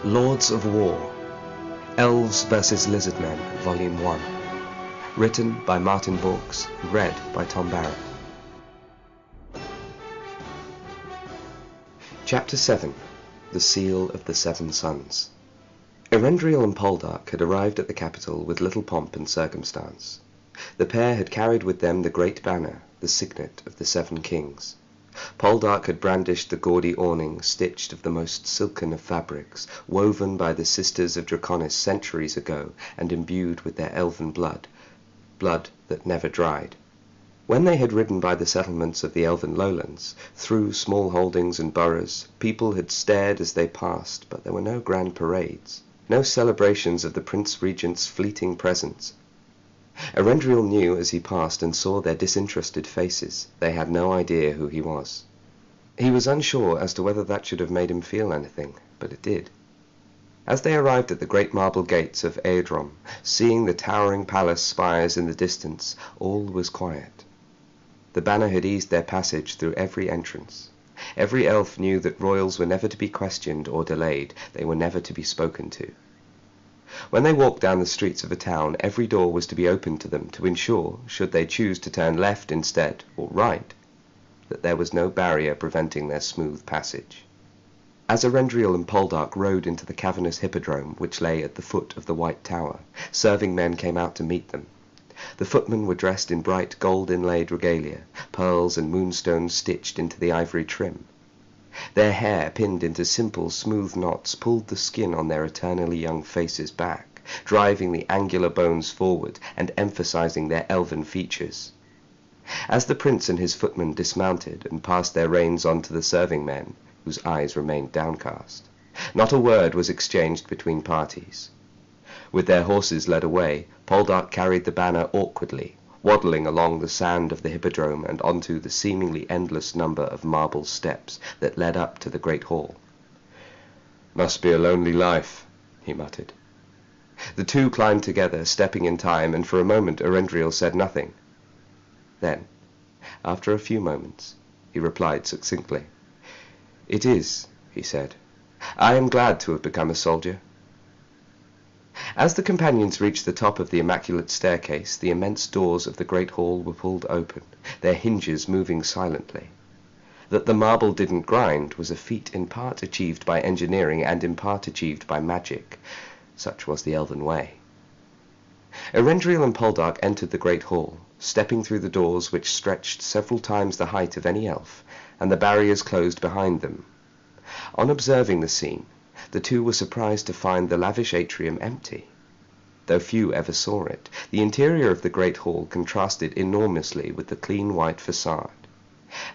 Lords of War, Elves vs. Lizardmen, Volume 1. Written by Martin Vaux, read by Tom Barratt. Chapter 7. The Seal of the Seven Suns. Erendriel and Poldark had arrived at the capital with little pomp and circumstance. The pair had carried with them the great banner, the signet of the Seven Kings. Poldark had brandished the gaudy awning stitched of the most silken of fabrics, woven by the sisters of Draconis centuries ago and imbued with their elven blood that never dried. When they had ridden by the settlements of the elven lowlands, through small holdings and boroughs, people had stared as they passed, but there were no grand parades, no celebrations of the Prince Regent's fleeting presence. Erendriel knew as he passed and saw their disinterested faces, they had no idea who he was. He was unsure as to whether that should have made him feel anything, but it did. As they arrived at the great marble gates of Aedrom, seeing the towering palace spires in the distance, all was quiet. The banner had eased their passage through every entrance. Every elf knew that royals were never to be questioned or delayed, they were never to be spoken to. When they walked down the streets of a town, every door was to be opened to them to ensure, should they choose to turn left instead, or right, that there was no barrier preventing their smooth passage. As Erendriel and Poldark rode into the cavernous hippodrome which lay at the foot of the White Tower, serving men came out to meet them. The footmen were dressed in bright gold-inlaid regalia, pearls and moonstones stitched into the ivory trim. Their hair, pinned into simple, smooth knots, pulled the skin on their eternally young faces back, driving the angular bones forward and emphasizing their elven features. As the prince and his footmen dismounted and passed their reins on to the serving men, whose eyes remained downcast, not a word was exchanged between parties. With their horses led away, Poldark carried the banner awkwardly, waddling along the sand of the hippodrome and onto the seemingly endless number of marble steps that led up to the great hall. "Must be a lonely life," he muttered. The two climbed together, stepping in time, and for a moment Erendriel said nothing. Then, after a few moments, he replied succinctly. "It is," he said. "I am glad to have become a soldier." As the companions reached the top of the immaculate staircase, the immense doors of the great hall were pulled open, their hinges moving silently. That the marble didn't grind was a feat in part achieved by engineering and in part achieved by magic. Such was the elven way. Erendriel and Poldark entered the great hall, stepping through the doors which stretched several times the height of any elf, and the barriers closed behind them. On observing the scene, the two were surprised to find the lavish atrium empty. Though few ever saw it, the interior of the great hall contrasted enormously with the clean white facade.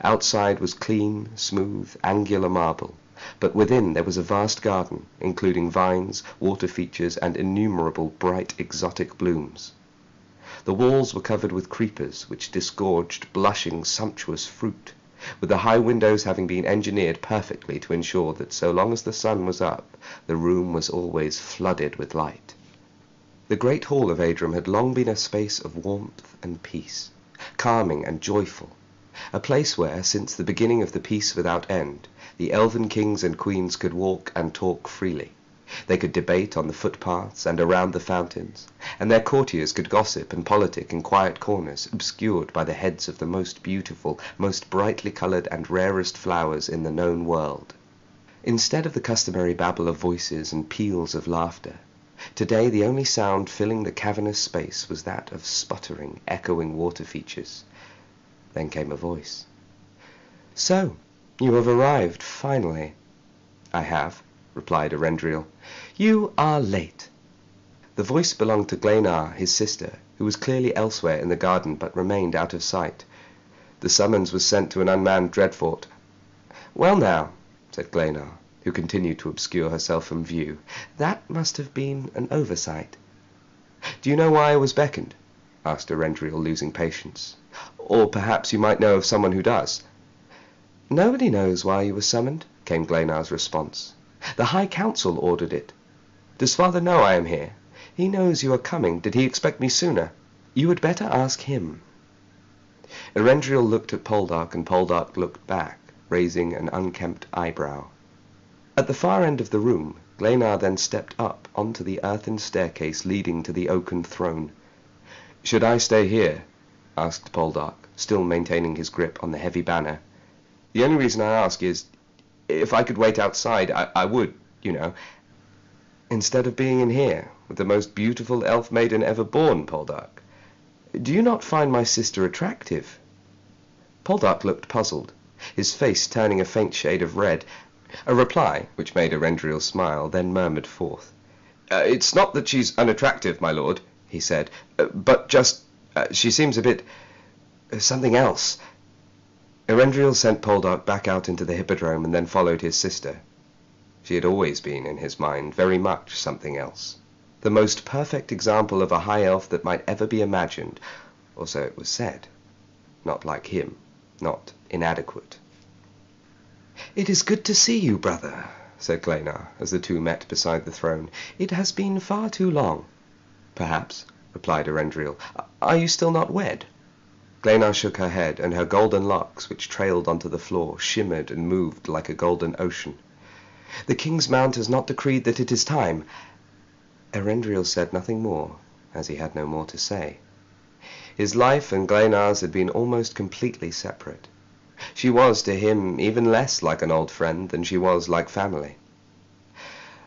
Outside was clean, smooth, angular marble, but within there was a vast garden, including vines, water features, and innumerable bright exotic blooms. The walls were covered with creepers, which disgorged blushing, sumptuous fruit, with the high windows having been engineered perfectly to ensure that so long as the sun was up, the room was always flooded with light. The great hall of Aedrom had long been a space of warmth and peace, calming and joyful, a place where, since the beginning of the peace without end, the elven kings and queens could walk and talk freely. They could debate on the footpaths and around the fountains, and their courtiers could gossip and politic in quiet corners, obscured by the heads of the most beautiful, most brightly coloured and rarest flowers in the known world. Instead of the customary babble of voices and peals of laughter, today the only sound filling the cavernous space was that of sputtering, echoing water features. Then came a voice. "So, you have arrived, finally." "I have," replied Erendriel. "You are late." The voice belonged to Glenar, his sister, who was clearly elsewhere in the garden but remained out of sight. "The summons was sent to an unmanned dreadfort." "Well now," said Glenar, who continued to obscure herself from view, "that must have been an oversight." "Do you know why I was beckoned?" asked Erendriel, losing patience. "Or perhaps you might know of someone who does." "Nobody knows why you were summoned," came Glenar's response. "The High Council ordered it." "Does father know I am here?" "He knows you are coming. Did he expect me sooner?" "You had better ask him." Erendriel looked at Poldark, and Poldark looked back, raising an unkempt eyebrow. At the far end of the room, Glenar then stepped up onto the earthen staircase leading to the oaken throne. "Should I stay here?" asked Poldark, still maintaining his grip on the heavy banner. "The only reason I ask is, if I could wait outside, I would, you know." "Instead of being in here, with the most beautiful elf maiden ever born, Poldark. Do you not find my sister attractive?" Poldark looked puzzled, his face turning a faint shade of red. A reply, which made Erendriel smile, then murmured forth. "It's not that she's unattractive, my lord," he said, "but just, she seems a bit, something else." Erendriel sent Poldark back out into the hippodrome and then followed his sister. She had always been, in his mind, very much something else. The most perfect example of a high elf that might ever be imagined, or so it was said. Not like him, not inadequate. "It is good to see you, brother," said Glenar, as the two met beside the throne. "It has been far too long." "Perhaps," replied Erendriel. "Are you still not wed?" Glenar shook her head, and her golden locks, which trailed onto the floor, shimmered and moved like a golden ocean. "The King's Mount has not decreed that it is time." Erendriel said nothing more, as he had no more to say. His life and Glenar's had been almost completely separate. She was, to him, even less like an old friend than she was like family.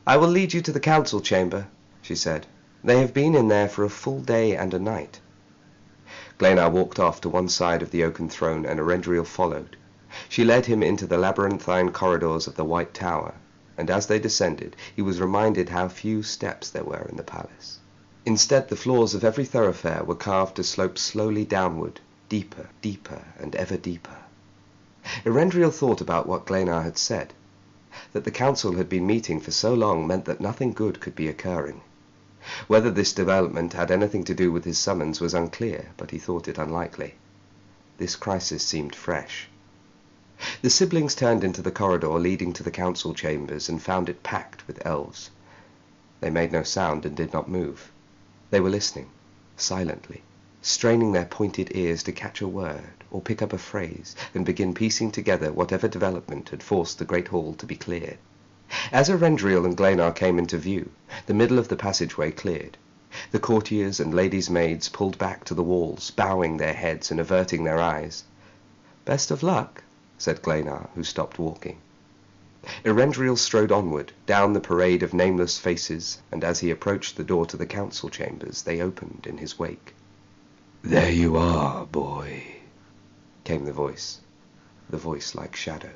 "I will lead you to the council chamber," she said. "They have been in there for a full day and a night." Glenar walked off to one side of the oaken throne, and Erendriel followed. She led him into the labyrinthine corridors of the White Tower, and as they descended, he was reminded how few steps there were in the palace. Instead, the floors of every thoroughfare were carved to slope slowly downward, deeper, deeper, and ever deeper. Erendriel thought about what Glenar had said. That the council had been meeting for so long meant that nothing good could be occurring. Whether this development had anything to do with his summons was unclear, but he thought it unlikely. This crisis seemed fresh. The siblings turned into the corridor leading to the council chambers and found it packed with elves. They made no sound and did not move. They were listening, silently, straining their pointed ears to catch a word or pick up a phrase and begin piecing together whatever development had forced the great hall to be cleared. As Erendriel and Glenar came into view, the middle of the passageway cleared. The courtiers and ladies' maids pulled back to the walls, bowing their heads and averting their eyes. "Best of luck," said Glenar, who stopped walking. Erendriel strode onward, down the parade of nameless faces, and as he approached the door to the council chambers, they opened in his wake. "There you are, boy," came the voice like shadow,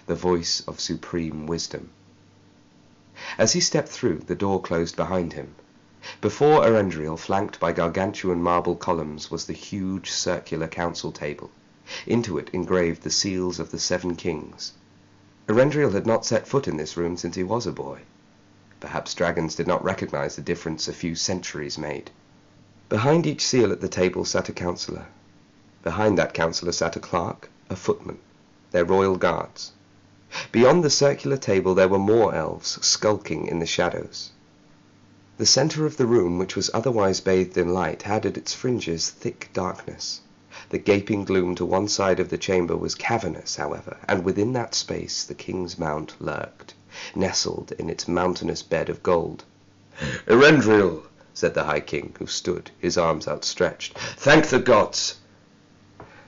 the voice of supreme wisdom. As he stepped through, the door closed behind him. Before Erendriel, flanked by gargantuan marble columns, was the huge circular council table. Into it engraved the seals of the 7 kings. Erendriel had not set foot in this room since he was a boy. Perhaps dragons did not recognize the difference a few centuries made. Behind each seal at the table sat a councillor. Behind that councillor sat a clerk, a footman, their royal guards. Beyond the circular table there were more elves, skulking in the shadows. The centre of the room, which was otherwise bathed in light, had at its fringes thick darkness. The gaping gloom to one side of the chamber was cavernous, however, and within that space the King's Mount lurked, nestled in its mountainous bed of gold. "Erendriel," said the High King, who stood, his arms outstretched. "Thank the gods!"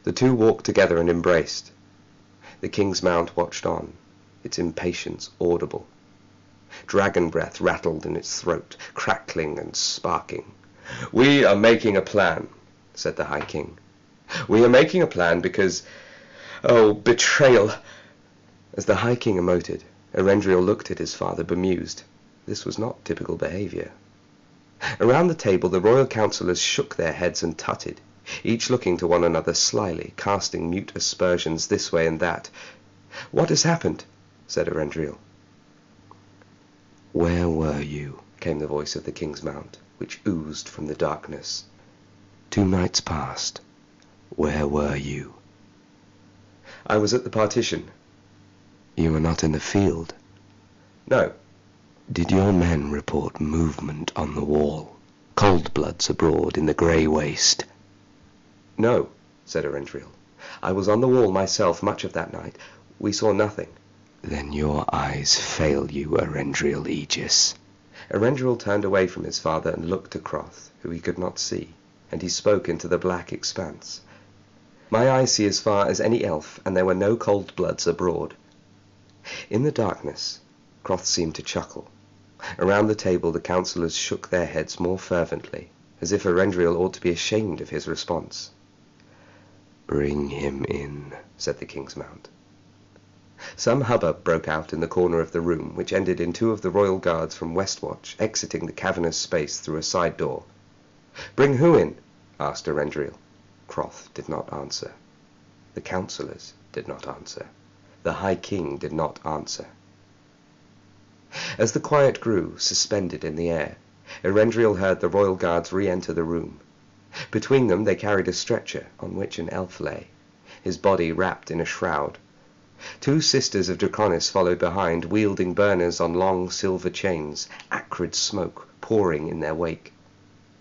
The two walked together and embraced. The King's Mount watched on, its impatience audible. Dragon breath rattled in its throat, crackling and sparking. "We are making a plan," said the High King. "We are making a plan because... oh, betrayal!" As the High King emoted, Erendriel looked at his father, bemused. This was not typical behavior. Around the table the royal councillors shook their heads and tutted, each looking to one another slyly, casting mute aspersions this way and that. "What has happened?" said Erendriel. "Where were you?" came the voice of the King's Mount, which oozed from the darkness. "2 nights past. Where were you?" "I was at the partition." "You were not in the field?" "No." "Did your men report movement on the wall? Cold bloods abroad in the grey waste?" "No," said Erendriel. "I was on the wall myself much of that night. We saw nothing. Then your eyes fail you, Erendriel Aegis. Erendriel turned away from his father and looked to Croth, who he could not see, and he spoke into the black expanse. My eyes see as far as any elf, and there were no cold bloods abroad. In the darkness, Croth seemed to chuckle. Around the table the councillors shook their heads more fervently, as if Erendriel ought to be ashamed of his response. Bring him in, said the king's mount. Some hubbub broke out in the corner of the room, which ended in two of the royal guards from Westwatch exiting the cavernous space through a side door. Bring who in? Asked Erendriel. Croth did not answer. The councillors did not answer. The High King did not answer. As the quiet grew, suspended in the air, Erendriel heard the royal guards re-enter the room. Between them they carried a stretcher on which an elf lay, his body wrapped in a shroud. Two sisters of Draconis followed behind, wielding burners on long silver chains, acrid smoke pouring in their wake.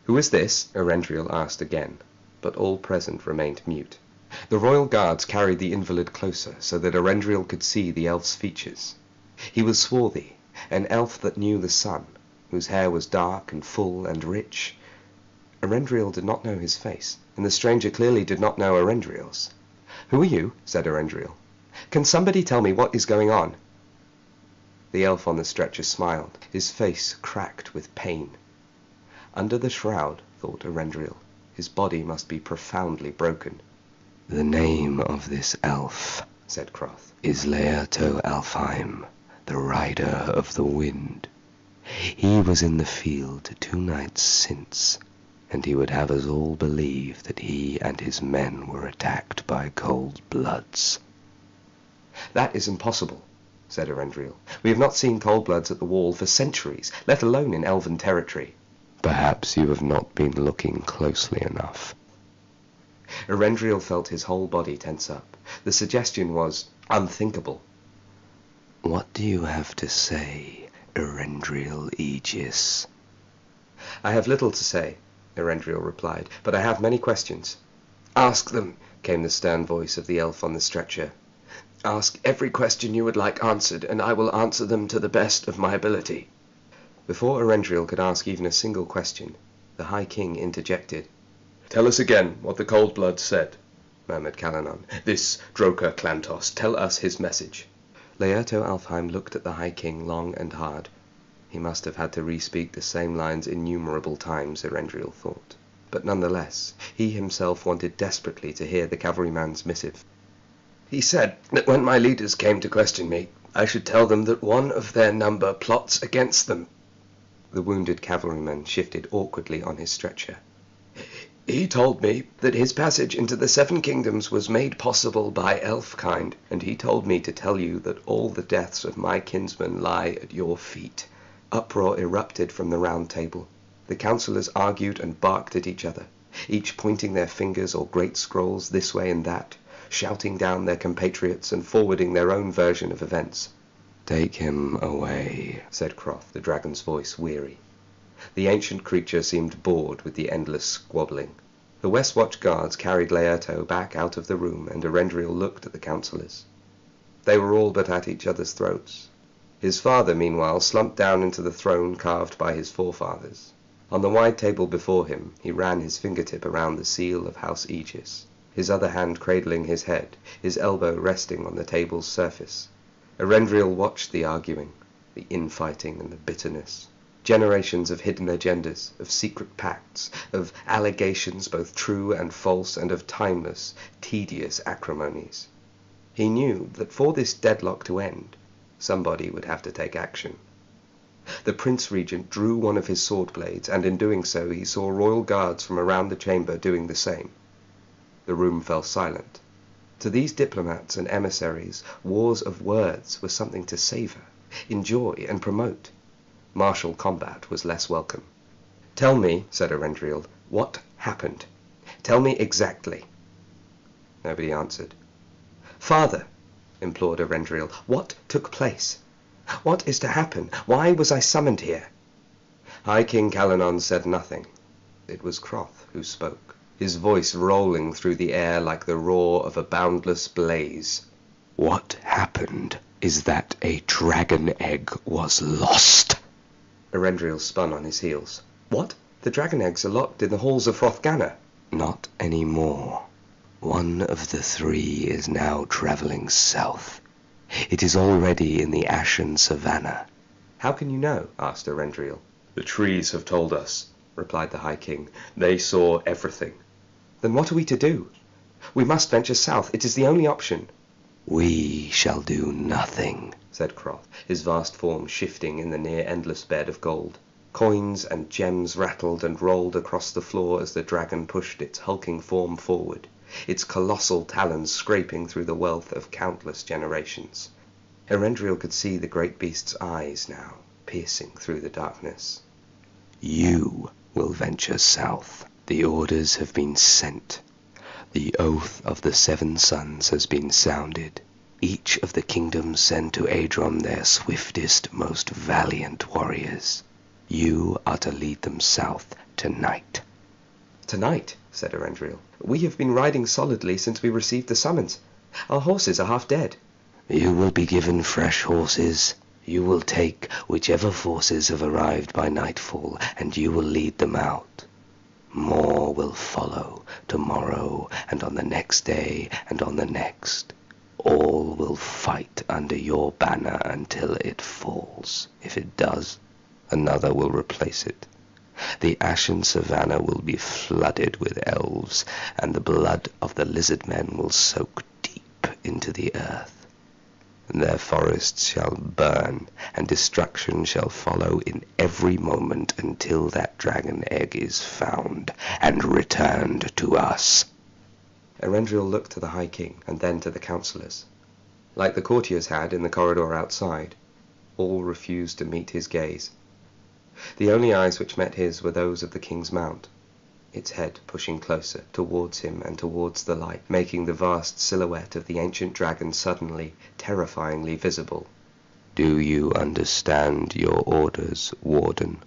Who is this? Erendriel asked again, but all present remained mute. The royal guards carried the invalid closer, so that Erendriel could see the elf's features. He was swarthy, an elf that knew the sun, whose hair was dark and full and rich. Erendriel did not know his face, and the stranger clearly did not know Erendriel's. Who are you? Said Erendriel. Can somebody tell me what is going on? The elf on the stretcher smiled, his face cracked with pain. Under the shroud, thought Erendriel, his body must be profoundly broken. The name of this elf, said Croth, is Laerto Alfheim, the Rider of the Wind. He was in the field 2 nights since, and he would have us all believe that he and his men were attacked by cold bloods. That is impossible, said Erendriel. We have not seen cold bloods at the wall for centuries, let alone in elven territory. Perhaps you have not been looking closely enough. Erendriel felt his whole body tense up. The suggestion was unthinkable. What do you have to say, Erendriel Aegis? I have little to say, Erendriel replied, but I have many questions. Ask them, came the stern voice of the elf on the stretcher. Ask every question you would like answered, and I will answer them to the best of my ability. Before Erendriel could ask even a single question, the High King interjected. Tell us again what the cold blood said, murmured Calanon. This Droker Clantos, tell us his message. Laerto Alfheim looked at the High King long and hard. He must have had to re-speak the same lines innumerable times, Erendriel thought. But nonetheless, he himself wanted desperately to hear the cavalryman's missive. He said that when my leaders came to question me, I should tell them that one of their number plots against them. The wounded cavalryman shifted awkwardly on his stretcher. He told me that his passage into the 7 kingdoms was made possible by elf-kind, and he told me to tell you that all the deaths of my kinsmen lie at your feet. Uproar erupted from the round table. The councillors argued and barked at each other, each pointing their fingers or great scrolls this way and that, shouting down their compatriots and forwarding their own version of events. Take him away, said Croth, the dragon's voice weary. The ancient creature seemed bored with the endless squabbling. The Westwatch guards carried Laerto back out of the room, and Erendriel looked at the councillors. They were all but at each other's throats. His father, meanwhile, slumped down into the throne carved by his forefathers. On the wide table before him, he ran his fingertip around the seal of House Aegis, his other hand cradling his head, his elbow resting on the table's surface. Erendriel watched the arguing, the infighting and the bitterness. Generations of hidden agendas, of secret pacts, of allegations both true and false, and of timeless, tedious acrimonies. He knew that for this deadlock to end, somebody would have to take action. The Prince Regent drew one of his sword blades, and in doing so he saw royal guards from around the chamber doing the same. The room fell silent. To these diplomats and emissaries, wars of words were something to savour, enjoy, and promote. Martial combat was less welcome. Tell me, said Erendriel, what happened? Tell me exactly. Nobody answered. Father, implored Erendriel, what took place? What is to happen? Why was I summoned here? High King Calanon said nothing. It was Croth who spoke, his voice rolling through the air like the roar of a boundless blaze. What happened is that a dragon egg was lost. Erendriel spun on his heels. What? The dragon eggs are locked in the halls of Hrothganna. Not anymore. One of the three is now travelling south. It is already in the Ashen Savannah. How can you know? Asked Erendriel. The trees have told us, replied the High King. They saw everything. Then what are we to do? We must venture south. It is the only option. We shall do nothing, said Croth, his vast form shifting in the near-endless bed of gold. Coins and gems rattled and rolled across the floor as the dragon pushed its hulking form forward, its colossal talons scraping through the wealth of countless generations. Erendriel could see the great beast's eyes now, piercing through the darkness. You will venture south. The orders have been sent. The oath of the 7 sons has been sounded. Each of the kingdoms send to Adron their swiftest, most valiant warriors. You are to lead them south tonight. Tonight, said Erendriel. We have been riding solidly since we received the summons. Our horses are half dead. You will be given fresh horses. You will take whichever forces have arrived by nightfall, and you will lead them out. More will follow tomorrow, and on the next day, and on the next. All will fight under your banner until it falls. If it does, another will replace it. The Ashen Savannah will be flooded with elves, and the blood of the Lizardmen will soak deep into the earth. Their forests shall burn, and destruction shall follow in every moment until that dragon egg is found and returned to us. Erendriel looked to the High King and then to the councillors. Like the courtiers had in the corridor outside, all refused to meet his gaze. The only eyes which met his were those of the king's mount, its head pushing closer towards him and towards the light, making the vast silhouette of the ancient dragon suddenly, terrifyingly visible. Do you understand your orders, Warden?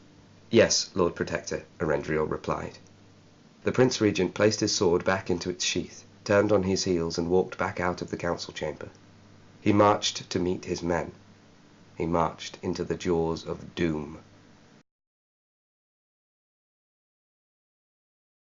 Yes, Lord Protector, Erendriel replied. The Prince Regent placed his sword back into its sheath, turned on his heels and walked back out of the council chamber. He marched to meet his men. He marched into the jaws of doom.